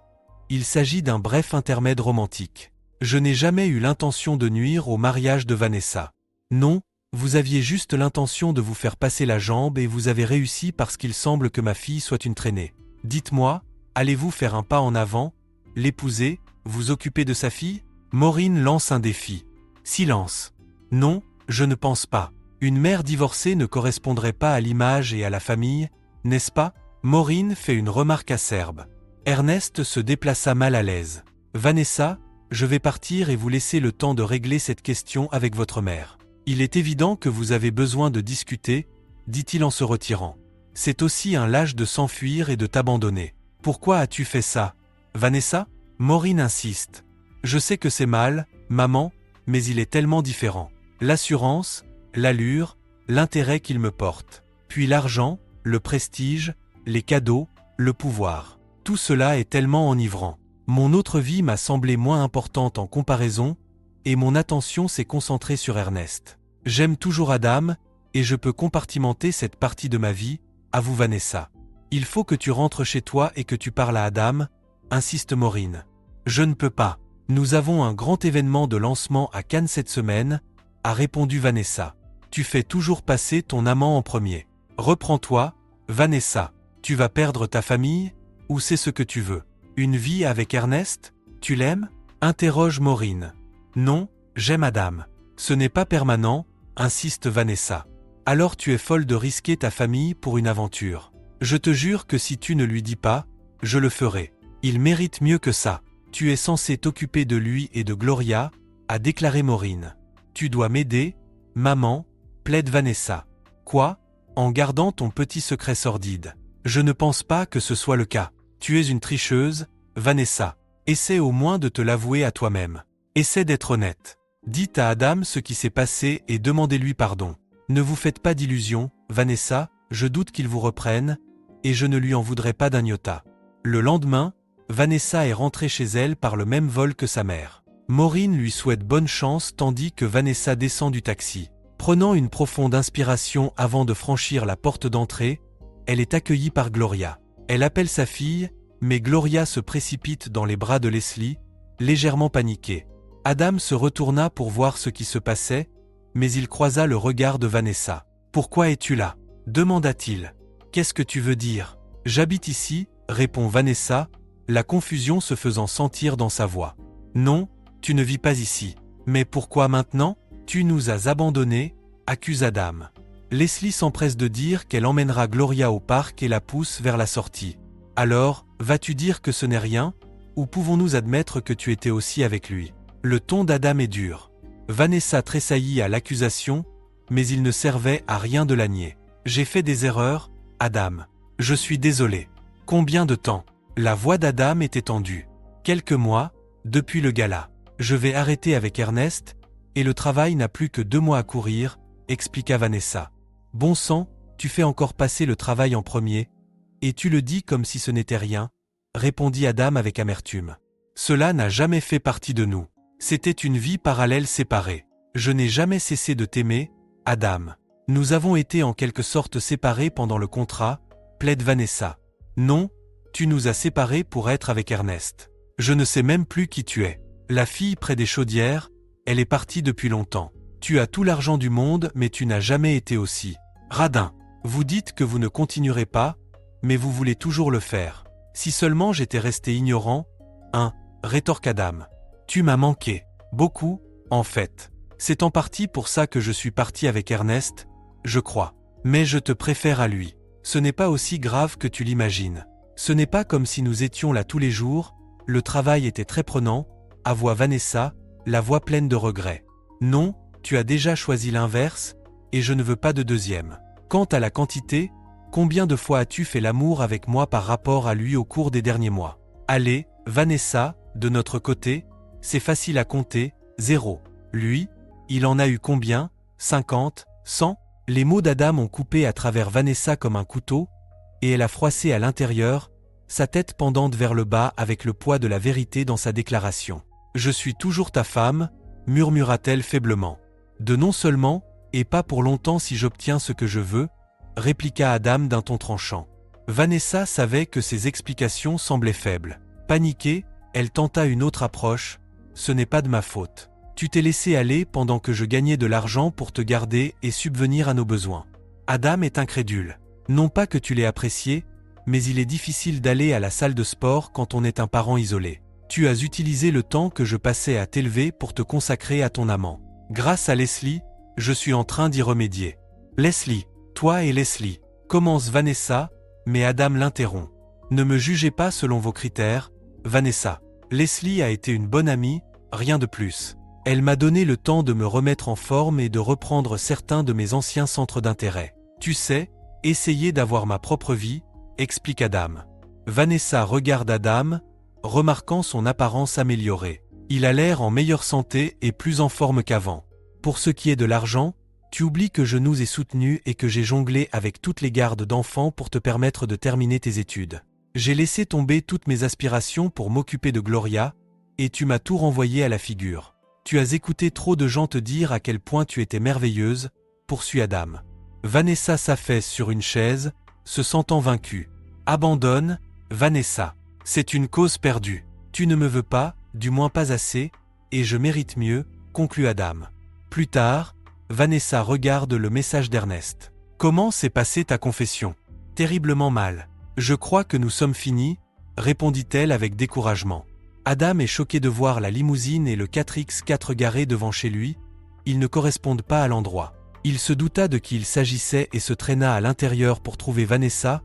il s'agit d'un bref intermède romantique. Je n'ai jamais eu l'intention de nuire au mariage de Vanessa. Non, vous aviez juste l'intention de vous faire passer la jambe et vous avez réussi parce qu'il semble que ma fille soit une traînée. Dites-moi, allez-vous faire un pas en avant, l'épouser, vous occuper de sa fille ? Maureen lance un défi. Silence. Non, je ne pense pas. Une mère divorcée ne correspondrait pas à l'image et à la famille, n'est-ce pas ? Maureen fait une remarque acerbe. Ernest se déplaça mal à l'aise. Vanessa, je vais partir et vous laisser le temps de régler cette question avec votre mère. Il est évident que vous avez besoin de discuter, dit-il en se retirant. C'est aussi un lâche de s'enfuir et de t'abandonner. Pourquoi as-tu fait ça, Vanessa ? Maureen insiste. Je sais que c'est mal, maman, mais il est tellement différent. L'assurance, l'allure, l'intérêt qu'il me porte. Puis l'argent, le prestige, les cadeaux, le pouvoir. Tout cela est tellement enivrant. Mon autre vie m'a semblé moins importante en comparaison, et mon attention s'est concentrée sur Ernest. J'aime toujours Adam, et je peux compartimenter cette partie de ma vie, avoue Vanessa. Il faut que tu rentres chez toi et que tu parles à Adam, insiste Maureen. Je ne peux pas. Nous avons un grand événement de lancement à Cannes cette semaine, a répondu Vanessa. Tu fais toujours passer ton amant en premier. Reprends-toi, Vanessa. Tu vas perdre ta famille, ou c'est ce que tu veux ? Une vie avec Ernest ? Tu l'aimes ? Interroge Maureen. Non, j'aime Adam. Ce n'est pas permanent, insiste Vanessa. Alors tu es folle de risquer ta famille pour une aventure. Je te jure que si tu ne lui dis pas, je le ferai. Il mérite mieux que ça. Tu es censé t'occuper de lui et de Gloria, a déclaré Maureen. Tu dois m'aider, maman, plaide Vanessa. Quoi? En gardant ton petit secret sordide. Je ne pense pas que ce soit le cas. Tu es une tricheuse, Vanessa. Essaie au moins de te l'avouer à toi-même. Essaie d'être honnête. Dites à Adam ce qui s'est passé et demandez-lui pardon. Ne vous faites pas d'illusions, Vanessa, je doute qu'il vous reprenne, et je ne lui en voudrais pas d'un iota. Le lendemain, Vanessa est rentrée chez elle par le même vol que sa mère. Maureen lui souhaite bonne chance tandis que Vanessa descend du taxi. Prenant une profonde inspiration avant de franchir la porte d'entrée, elle est accueillie par Gloria. Elle appelle sa fille, mais Gloria se précipite dans les bras de Leslie, légèrement paniquée. Adam se retourna pour voir ce qui se passait, mais il croisa le regard de Vanessa. « Pourquoi es-tu là » demanda-t-il. « Qu'est-ce que tu veux dire ?»« J'habite ici » répond Vanessa, la confusion se faisant sentir dans sa voix. « Non, tu ne vis pas ici. Mais pourquoi maintenant ? Tu nous as abandonnés » accuse Adam. Leslie s'empresse de dire qu'elle emmènera Gloria au parc et la pousse vers la sortie. « Alors, vas-tu dire que ce n'est rien ? Ou pouvons-nous admettre que tu étais aussi avec lui ?» Le ton d'Adam est dur. Vanessa tressaillit à l'accusation, mais il ne servait à rien de la nier. « J'ai fait des erreurs, Adam. Je suis désolé. » Combien de temps ? La voix d'Adam était tendue. « Quelques mois, depuis le gala. Je vais arrêter avec Ernest, et le travail n'a plus que 2 mois à courir, expliqua Vanessa. « Bon sang, tu fais encore passer le travail en premier, et tu le dis comme si ce n'était rien, » répondit Adam avec amertume. « Cela n'a jamais fait partie de nous. C'était une vie parallèle séparée. Je n'ai jamais cessé de t'aimer, Adam. Nous avons été en quelque sorte séparés pendant le contrat, plaide Vanessa. Non, tu nous as séparés pour être avec Ernest. Je ne sais même plus qui tu es. La fille près des chaudières, elle est partie depuis longtemps. Tu as tout l'argent du monde mais tu n'as jamais été aussi radin. Vous dites que vous ne continuerez pas, mais vous voulez toujours le faire. Si seulement j'étais resté ignorant, rétorque Adam. Tu m'as manqué. Beaucoup, en fait. C'est en partie pour ça que je suis parti avec Ernest, je crois. Mais je te préfère à lui. Ce n'est pas aussi grave que tu l'imagines. Ce n'est pas comme si nous étions là tous les jours, le travail était très prenant, avoua Vanessa, la voix pleine de regret. Non, tu as déjà choisi l'inverse, et je ne veux pas de deuxième. Quant à la quantité, combien de fois as-tu fait l'amour avec moi par rapport à lui au cours des derniers mois ? Allez, Vanessa, de notre côté, c'est facile à compter, 0. Lui, il en a eu combien ? 50, 100 ? Les mots d'Adam ont coupé à travers Vanessa comme un couteau, et elle a froissé à l'intérieur, sa tête pendante vers le bas avec le poids de la vérité dans sa déclaration. « Je suis toujours ta femme », murmura-t-elle faiblement. « De non seulement, et pas pour longtemps si j'obtiens ce que je veux », répliqua Adam d'un ton tranchant. Vanessa savait que ses explications semblaient faibles. Paniquée, elle tenta une autre approche. « Ce n'est pas de ma faute. Tu t'es laissé aller pendant que je gagnais de l'argent pour te garder et subvenir à nos besoins. » Adam est incrédule. Non pas que tu l'aies apprécié, mais il est difficile d'aller à la salle de sport quand on est un parent isolé. Tu as utilisé le temps que je passais à t'élever pour te consacrer à ton amant. Grâce à Leslie, je suis en train d'y remédier. Leslie, toi et Leslie, commence Vanessa, mais Adam l'interrompt. Ne me jugez pas selon vos critères, Vanessa. Leslie a été une bonne amie, rien de plus. Elle m'a donné le temps de me remettre en forme et de reprendre certains de mes anciens centres d'intérêt. Tu sais, essayer d'avoir ma propre vie, explique Adam. Vanessa regarde Adam, remarquant son apparence améliorée. Il a l'air en meilleure santé et plus en forme qu'avant. Pour ce qui est de l'argent, tu oublies que je nous ai soutenus et que j'ai jonglé avec toutes les gardes d'enfants pour te permettre de terminer tes études. J'ai laissé tomber toutes mes aspirations pour m'occuper de Gloria, et tu m'as tout renvoyé à la figure. Tu as écouté trop de gens te dire à quel point tu étais merveilleuse, poursuit Adam. Vanessa s'affaisse sur une chaise, se sentant vaincue. Abandonne, Vanessa. C'est une cause perdue. Tu ne me veux pas, du moins pas assez, et je mérite mieux, conclut Adam. Plus tard, Vanessa regarde le message d'Ernest. Comment s'est passée ta confession ? Terriblement mal. Je crois que nous sommes finis, répondit-elle avec découragement. Adam est choqué de voir la limousine et le 4x4 garés devant chez lui. Ils ne correspondent pas à l'endroit. Il se douta de qui il s'agissait et se traîna à l'intérieur pour trouver Vanessa,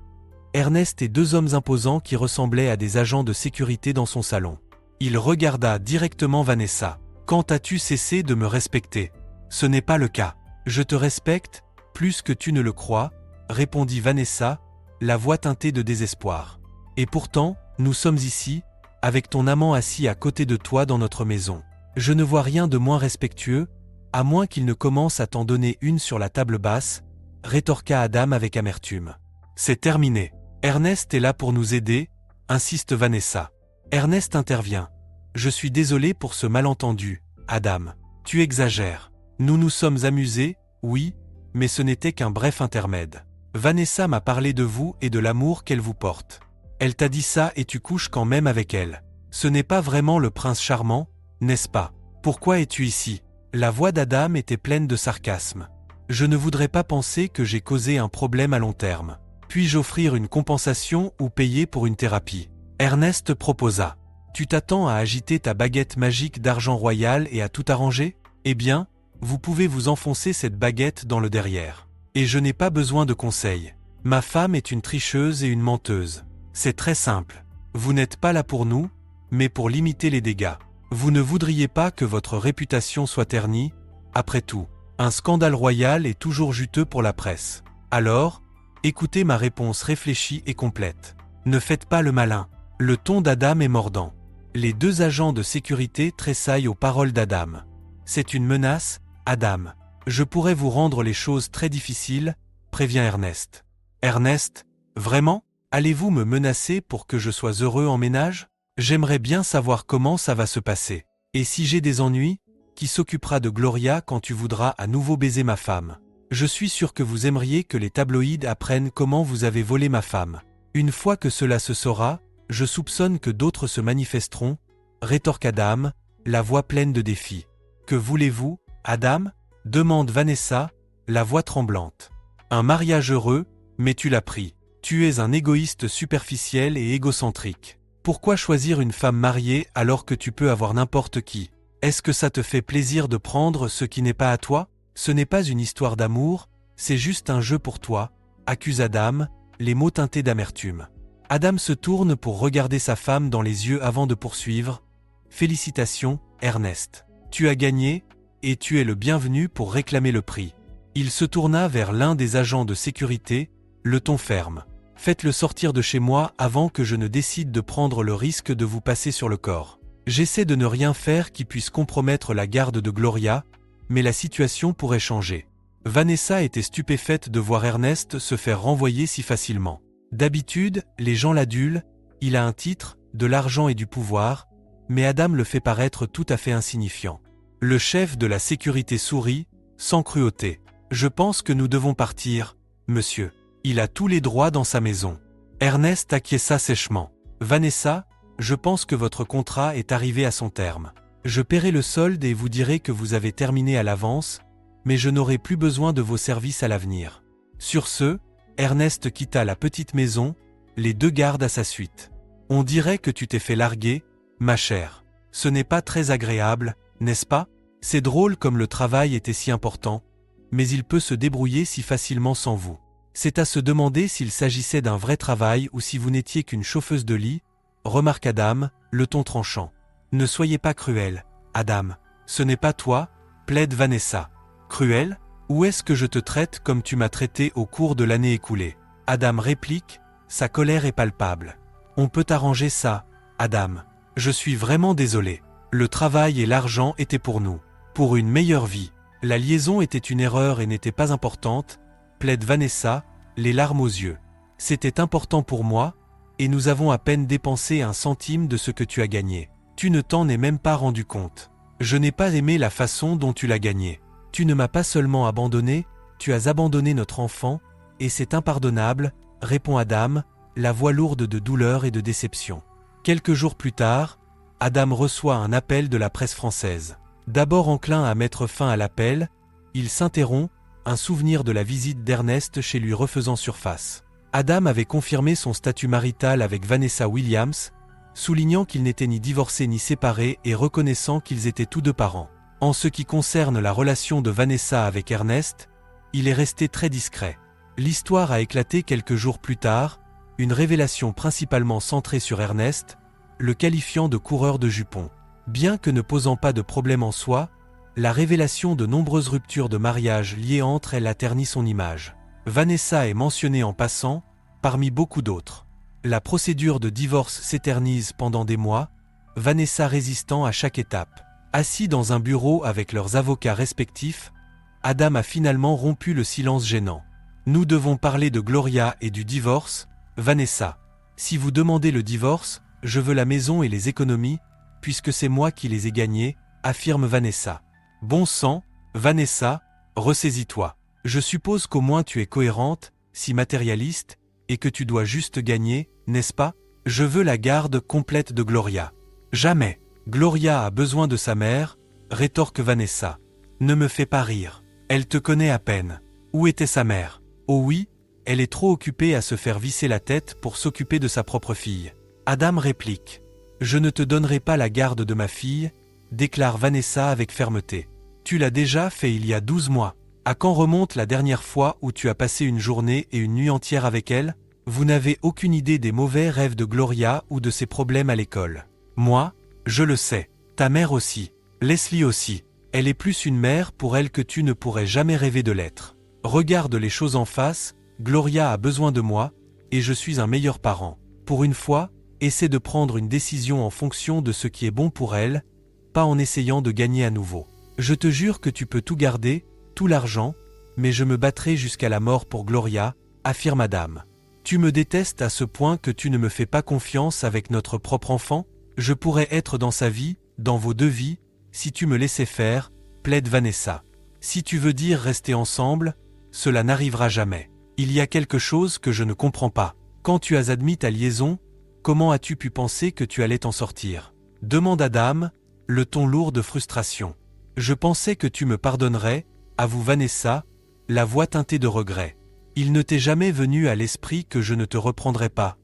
Ernest et deux hommes imposants qui ressemblaient à des agents de sécurité dans son salon. Il regarda directement Vanessa. « Quand as-tu cessé de me respecter ? Ce n'est pas le cas. Je te respecte, plus que tu ne le crois, répondit Vanessa, la voix teintée de désespoir. Et pourtant, nous sommes ici, avec ton amant assis à côté de toi dans notre maison. Je ne vois rien de moins respectueux, à moins qu'il ne commence à t'en donner une sur la table basse, rétorqua Adam avec amertume. C'est terminé. Ernest est là pour nous aider, insiste Vanessa. Ernest intervient. Je suis désolé pour ce malentendu, Adam. Tu exagères. Nous nous sommes amusés, oui, mais ce n'était qu'un bref intermède. Vanessa m'a parlé de vous et de l'amour qu'elle vous porte. Elle t'a dit ça et tu couches quand même avec elle. Ce n'est pas vraiment le prince charmant, n'est-ce pas? Pourquoi es-tu ici? La voix d'Adam était pleine de sarcasme. Je ne voudrais pas penser que j'ai causé un problème à long terme. Puis-je offrir une compensation ou payer pour une thérapie? Ernest proposa. Tu t'attends à agiter ta baguette magique d'argent royal et à tout arranger? Eh bien, vous pouvez vous enfoncer cette baguette dans le derrière. Et je n'ai pas besoin de conseils. Ma femme est une tricheuse et une menteuse. C'est très simple. Vous n'êtes pas là pour nous, mais pour limiter les dégâts. Vous ne voudriez pas que votre réputation soit ternie? Après tout, un scandale royal est toujours juteux pour la presse. Alors, écoutez ma réponse réfléchie et complète. Ne faites pas le malin. Le ton d'Adam est mordant. Les deux agents de sécurité tressaillent aux paroles d'Adam. C'est une menace, Adam. Je pourrais vous rendre les choses très difficiles, prévient Ernest. Ernest, vraiment? Allez-vous me menacer pour que je sois heureux en ménage? J'aimerais bien savoir comment ça va se passer. Et si j'ai des ennuis, qui s'occupera de Gloria quand tu voudras à nouveau baiser ma femme? Je suis sûr que vous aimeriez que les tabloïds apprennent comment vous avez volé ma femme. Une fois que cela se saura, je soupçonne que d'autres se manifesteront, rétorque Adam, la voix pleine de défi. Que voulez-vous, Adam? Demande Vanessa, la voix tremblante. Un mariage heureux, mais tu l'as pris. Tu es un égoïste superficiel et égocentrique. Pourquoi choisir une femme mariée alors que tu peux avoir n'importe qui? Est-ce que ça te fait plaisir de prendre ce qui n'est pas à toi? Ce n'est pas une histoire d'amour, c'est juste un jeu pour toi, accuse Adam, les mots teintés d'amertume. Adam se tourne pour regarder sa femme dans les yeux avant de poursuivre. Félicitations, Ernest. Tu as gagné, et tu es le bienvenu pour réclamer le prix. Il se tourna vers l'un des agents de sécurité, le ton ferme. Faites-le sortir de chez moi avant que je ne décide de prendre le risque de vous passer sur le corps. J'essaie de ne rien faire qui puisse compromettre la garde de Gloria, mais la situation pourrait changer. Vanessa était stupéfaite de voir Ernest se faire renvoyer si facilement. D'habitude, les gens l'adulent, il a un titre, de l'argent et du pouvoir, mais Adam le fait paraître tout à fait insignifiant. Le chef de la sécurité sourit, sans cruauté. Je pense que nous devons partir, monsieur. Il a tous les droits dans sa maison. Ernest acquiesça sèchement. Vanessa, je pense que votre contrat est arrivé à son terme. Je paierai le solde et vous dirai que vous avez terminé à l'avance, mais je n'aurai plus besoin de vos services à l'avenir. Sur ce, Ernest quitta la petite maison, les deux gardes à sa suite. On dirait que tu t'es fait larguer, ma chère. Ce n'est pas très agréable, n'est-ce pas? C'est drôle comme le travail était si important, mais il peut se débrouiller si facilement sans vous. C'est à se demander s'il s'agissait d'un vrai travail ou si vous n'étiez qu'une chauffeuse de lit, remarque Adam, le ton tranchant. Ne soyez pas cruel, Adam. Ce n'est pas toi, plaide Vanessa. Cruel? Où est-ce que je te traite comme tu m'as traité au cours de l'année écoulée? Adam réplique, sa colère est palpable. On peut arranger ça, Adam. Je suis vraiment désolé. Le travail et l'argent étaient pour nous. Pour une meilleure vie. La liaison était une erreur et n'était pas importante, plaide Vanessa, les larmes aux yeux. C'était important pour moi, et nous avons à peine dépensé un centime de ce que tu as gagné. Tu ne t'en es même pas rendu compte. Je n'ai pas aimé la façon dont tu l'as gagné. Tu ne m'as pas seulement abandonné, tu as abandonné notre enfant, et c'est impardonnable, répond Adam, la voix lourde de douleur et de déception. Quelques jours plus tard, Adam reçoit un appel de la presse française. D'abord enclin à mettre fin à l'appel, il s'interrompt, un souvenir de la visite d'Ernest chez lui refaisant surface. Adam avait confirmé son statut marital avec Vanessa Williams, soulignant qu'ils n'étaient ni divorcés ni séparés et reconnaissant qu'ils étaient tous deux parents. En ce qui concerne la relation de Vanessa avec Ernest, il est resté très discret. L'histoire a éclaté quelques jours plus tard, une révélation principalement centrée sur Ernest, le qualifiant de coureur de jupons. Bien que ne posant pas de problème en soi, la révélation de nombreuses ruptures de mariage liées entre elles a terni son image. Vanessa est mentionnée en passant, parmi beaucoup d'autres. La procédure de divorce s'éternise pendant des mois, Vanessa résistant à chaque étape. Assis dans un bureau avec leurs avocats respectifs, Adam a finalement rompu le silence gênant. Nous devons parler de Gloria et du divorce, Vanessa. Si vous demandez le divorce, je veux la maison et les économies, puisque c'est moi qui les ai gagnés, affirme Vanessa. Bon sang, Vanessa, ressaisis-toi. Je suppose qu'au moins tu es cohérente, si matérialiste, et que tu dois juste gagner, n'est-ce pas? Je veux la garde complète de Gloria. Jamais. Gloria a besoin de sa mère, rétorque Vanessa. Ne me fais pas rire. Elle te connaît à peine. Où était sa mère? Oh oui, elle est trop occupée à se faire visser la tête pour s'occuper de sa propre fille. Adam réplique. Je ne te donnerai pas la garde de ma fille, déclare Vanessa avec fermeté. Tu l'as déjà fait il y a 12 mois. À quand remonte la dernière fois où tu as passé une journée et une nuit entière avec elle? Vous n'avez aucune idée des mauvais rêves de Gloria ou de ses problèmes à l'école. Moi, je le sais. Ta mère aussi. Leslie aussi. Elle est plus une mère pour elle que tu ne pourrais jamais rêver de l'être. Regarde les choses en face, Gloria a besoin de moi, et je suis un meilleur parent. Pour une fois, essaie de prendre une décision en fonction de ce qui est bon pour elle, pas en essayant de gagner à nouveau. Je te jure que tu peux tout garder, tout l'argent, mais je me battrai jusqu'à la mort pour Gloria, affirme Adam. Tu me détestes à ce point que tu ne me fais pas confiance avec notre propre enfant? Je pourrais être dans sa vie, dans vos deux vies, si tu me laissais faire, plaide Vanessa. Si tu veux dire rester ensemble, cela n'arrivera jamais. Il y a quelque chose que je ne comprends pas. Quand tu as admis ta liaison, comment as-tu pu penser que tu allais t'en sortir? Demande Adam, le ton lourd de frustration. Je pensais que tu me pardonnerais, avoue Vanessa, la voix teintée de regret. Il ne t'est jamais venu à l'esprit que je ne te reprendrai pas.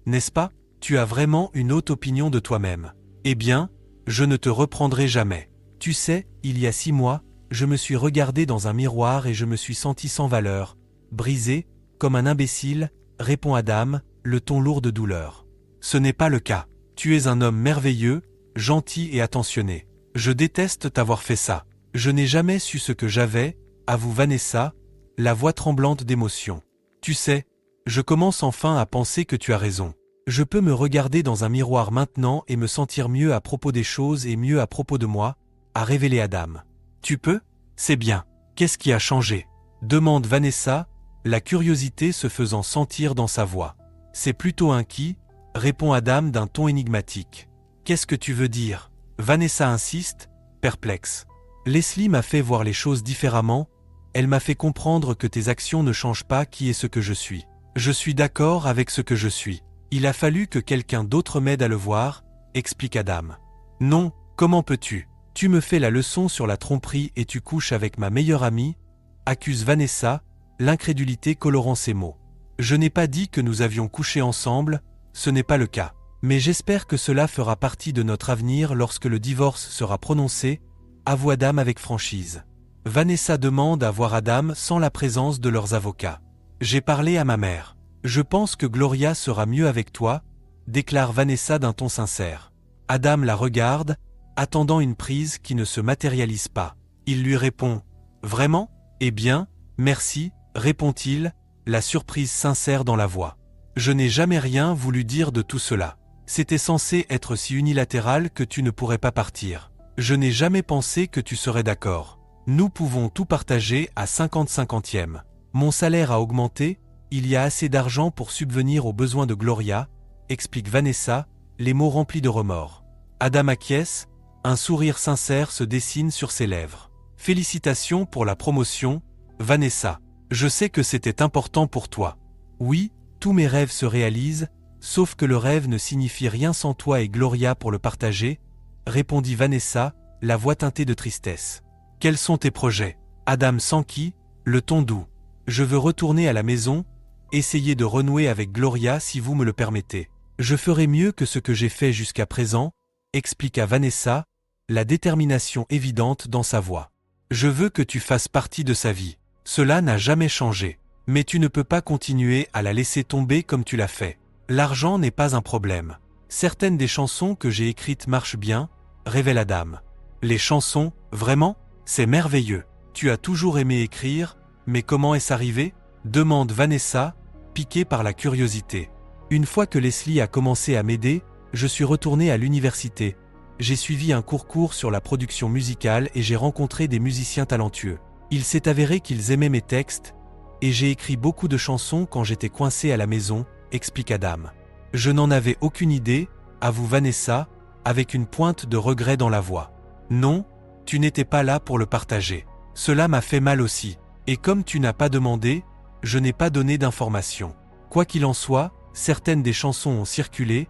N'est-ce pas? Tu as vraiment une haute opinion de toi-même. Eh bien, je ne te reprendrai jamais. Tu sais, il y a 6 mois, je me suis regardé dans un miroir et je me suis senti sans valeur, brisé, comme un imbécile, répond Adam, le ton lourd de douleur. Ce n'est pas le cas. Tu es un homme merveilleux, gentil et attentionné. Je déteste t'avoir fait ça. Je n'ai jamais su ce que j'avais, avoue Vanessa, la voix tremblante d'émotion. Tu sais, je commence enfin à penser que tu as raison. Je peux me regarder dans un miroir maintenant et me sentir mieux à propos des choses et mieux à propos de moi, a révélé Adam. Tu peux? C'est bien. Qu'est-ce qui a changé? Demande Vanessa, la curiosité se faisant sentir dans sa voix. C'est plutôt un qui, répond Adam d'un ton énigmatique. Qu'est-ce que tu veux dire? Vanessa insiste, perplexe. Leslie m'a fait voir les choses différemment, elle m'a fait comprendre que tes actions ne changent pas qui est ce que je suis. Je suis d'accord avec ce que je suis. Il a fallu que quelqu'un d'autre m'aide à le voir, explique Adam. Non, comment peux-tu? Tu me fais la leçon sur la tromperie et tu couches avec ma meilleure amie, accuse Vanessa, l'incrédulité colorant ses mots. Je n'ai pas dit que nous avions couché ensemble, ce n'est pas le cas. Mais j'espère que cela fera partie de notre avenir lorsque le divorce sera prononcé, avoue Adam avec franchise. Vanessa demande à voir Adam sans la présence de leurs avocats. J'ai parlé à ma mère. Je pense que Gloria sera mieux avec toi, déclare Vanessa d'un ton sincère. Adam la regarde, attendant une prise qui ne se matérialise pas. Il lui répond « Vraiment? Eh bien, merci », répond-il, la surprise sincère dans la voix. Je n'ai jamais rien voulu dire de tout cela. C'était censé être si unilatéral que tu ne pourrais pas partir. Je n'ai jamais pensé que tu serais d'accord. Nous pouvons tout partager à 50-50e. Mon salaire a augmenté, il y a assez d'argent pour subvenir aux besoins de Gloria, explique Vanessa, les mots remplis de remords. Adam acquiesce, un sourire sincère se dessine sur ses lèvres. Félicitations pour la promotion, Vanessa. Je sais que c'était important pour toi. Oui, tous mes rêves se réalisent, sauf que le rêve ne signifie rien sans toi et Gloria pour le partager, répondit Vanessa, la voix teintée de tristesse. Quels sont tes projets? Adam s'enquit, le ton doux. Je veux retourner à la maison, essayer de renouer avec Gloria si vous me le permettez. Je ferai mieux que ce que j'ai fait jusqu'à présent, expliqua Vanessa, la détermination évidente dans sa voix. Je veux que tu fasses partie de sa vie. Cela n'a jamais changé. Mais tu ne peux pas continuer à la laisser tomber comme tu l'as fait. L'argent n'est pas un problème. Certaines des chansons que j'ai écrites marchent bien, révèle Adam. Les chansons, vraiment? C'est merveilleux. Tu as toujours aimé écrire, mais comment est-ce arrivé? Demande Vanessa, piquée par la curiosité. Une fois que Leslie a commencé à m'aider, je suis retourné à l'université. J'ai suivi un cours sur la production musicale et j'ai rencontré des musiciens talentueux. Il s'est avéré qu'ils aimaient mes textes, et j'ai écrit beaucoup de chansons quand j'étais coincé à la maison, explique Adam. Je n'en avais aucune idée, avoue Vanessa, avec une pointe de regret dans la voix. Non, tu n'étais pas là pour le partager. Cela m'a fait mal aussi. Et comme tu n'as pas demandé, je n'ai pas donné d'informations. Quoi qu'il en soit, certaines des chansons ont circulé,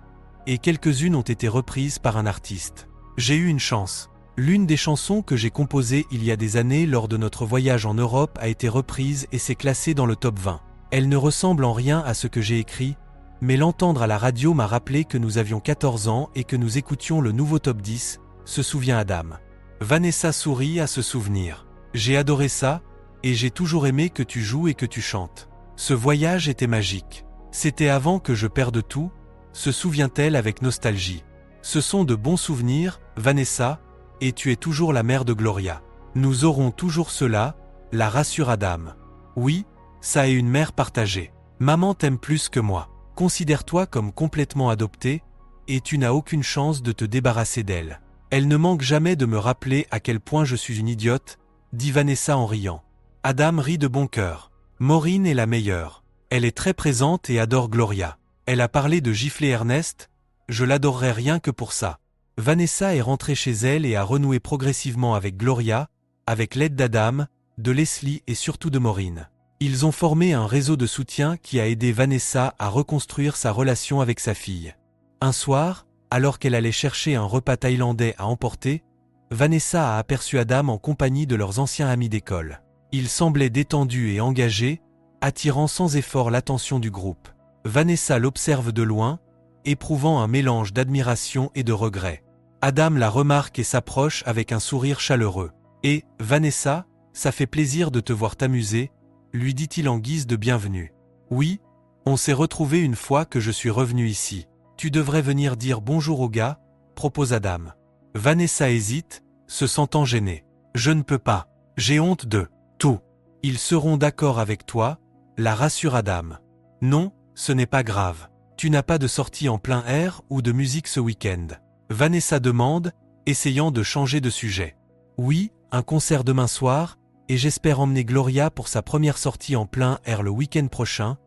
et quelques-unes ont été reprises par un artiste. J'ai eu une chance. L'une des chansons que j'ai composées il y a des années lors de notre voyage en Europe a été reprise et s'est classée dans le top 20. Elle ne ressemble en rien à ce que j'ai écrit, mais l'entendre à la radio m'a rappelé que nous avions 14 ans et que nous écoutions le nouveau top 10, se souvient Adam. Vanessa sourit à ce souvenir. J'ai adoré ça, et j'ai toujours aimé que tu joues et que tu chantes. Ce voyage était magique. C'était avant que je perde tout, se souvient-elle avec nostalgie. Ce sont de bons souvenirs, Vanessa, et tu es toujours la mère de Gloria. Nous aurons toujours cela, la rassure Adam. Oui, ça est une mère partagée. Maman t'aime plus que moi. Considère-toi comme complètement adoptée, et tu n'as aucune chance de te débarrasser d'elle. Elle ne manque jamais de me rappeler à quel point je suis une idiote, dit Vanessa en riant. Adam rit de bon cœur. Maureen est la meilleure. Elle est très présente et adore Gloria. Elle a parlé de gifler Ernest, je l'adorerais rien que pour ça. Vanessa est rentrée chez elle et a renoué progressivement avec Gloria, avec l'aide d'Adam, de Leslie et surtout de Maureen. Ils ont formé un réseau de soutien qui a aidé Vanessa à reconstruire sa relation avec sa fille. Un soir, alors qu'elle allait chercher un repas thaïlandais à emporter, Vanessa a aperçu Adam en compagnie de leurs anciens amis d'école. Il semblait détendu et engagé, attirant sans effort l'attention du groupe. Vanessa l'observe de loin, éprouvant un mélange d'admiration et de regret. Adam la remarque et s'approche avec un sourire chaleureux. « Et, Vanessa, ça fait plaisir de te voir t'amuser », lui dit-il en guise de bienvenue. « Oui, on s'est retrouvés une fois que je suis revenu ici. Tu devrais venir dire bonjour aux gars », propose Adam. Vanessa hésite, se sentant gênée. « Je ne peux pas. J'ai honte de tout. Ils seront d'accord avec toi », la rassure Adam. « Non, ce n'est pas grave. Tu n'as pas de sortie en plein air ou de musique ce week-end ?» Vanessa demande, essayant de changer de sujet. « Oui, un concert demain soir, et j'espère emmener Gloria pour sa première sortie en plein air le week-end prochain, »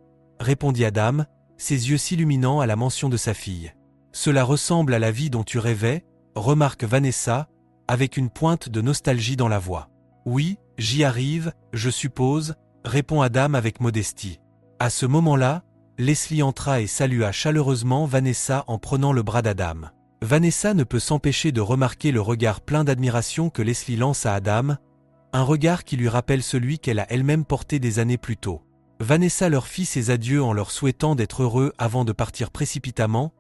répondit Adam, ses yeux s'illuminant à la mention de sa fille. « Cela ressemble à la vie dont tu rêvais », remarque Vanessa, avec une pointe de nostalgie dans la voix. « Oui, j'y arrive, je suppose », répond Adam avec modestie. À ce moment-là, Leslie entra et salua chaleureusement Vanessa en prenant le bras d'Adam. Vanessa ne peut s'empêcher de remarquer le regard plein d'admiration que Leslie lance à Adam, un regard qui lui rappelle celui qu'elle a elle-même porté des années plus tôt. Vanessa leur fit ses adieux en leur souhaitant d'être heureux avant de partir précipitamment,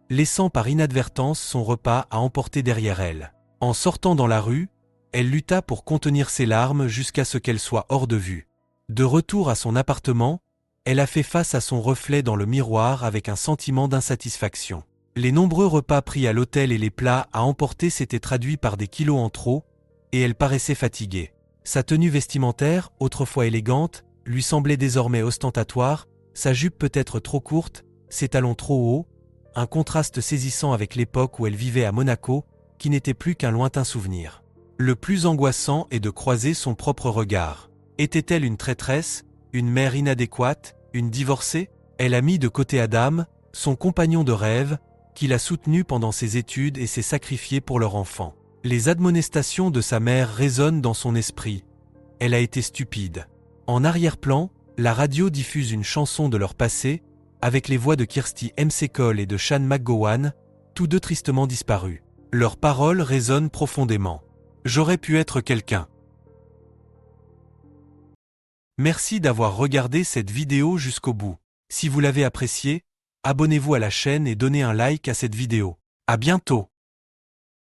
laissant par inadvertance son repas à emporter derrière elle. En sortant dans la rue, elle lutta pour contenir ses larmes jusqu'à ce qu'elle soit hors de vue. De retour à son appartement, elle a fait face à son reflet dans le miroir avec un sentiment d'insatisfaction. Les nombreux repas pris à l'hôtel et les plats à emporter s'étaient traduits par des kilos en trop, et elle paraissait fatiguée. Sa tenue vestimentaire, autrefois élégante, lui semblait désormais ostentatoire, sa jupe peut-être trop courte, ses talons trop hauts, un contraste saisissant avec l'époque où elle vivait à Monaco, qui n'était plus qu'un lointain souvenir. Le plus angoissant est de croiser son propre regard. Était-elle une traîtresse, une mère inadéquate, une divorcée? Elle a mis de côté Adam, son compagnon de rêve, qui l'a soutenu pendant ses études et s'est sacrifié pour leur enfant. Les admonestations de sa mère résonnent dans son esprit. Elle a été stupide. En arrière-plan, la radio diffuse une chanson de leur passé, avec les voix de Kirsty McCall et de Sean McGowan, tous deux tristement disparus. Leurs paroles résonnent profondément. J'aurais pu être quelqu'un. Merci d'avoir regardé cette vidéo jusqu'au bout. Si vous l'avez appréciée, abonnez-vous à la chaîne et donnez un like à cette vidéo. À bientôt.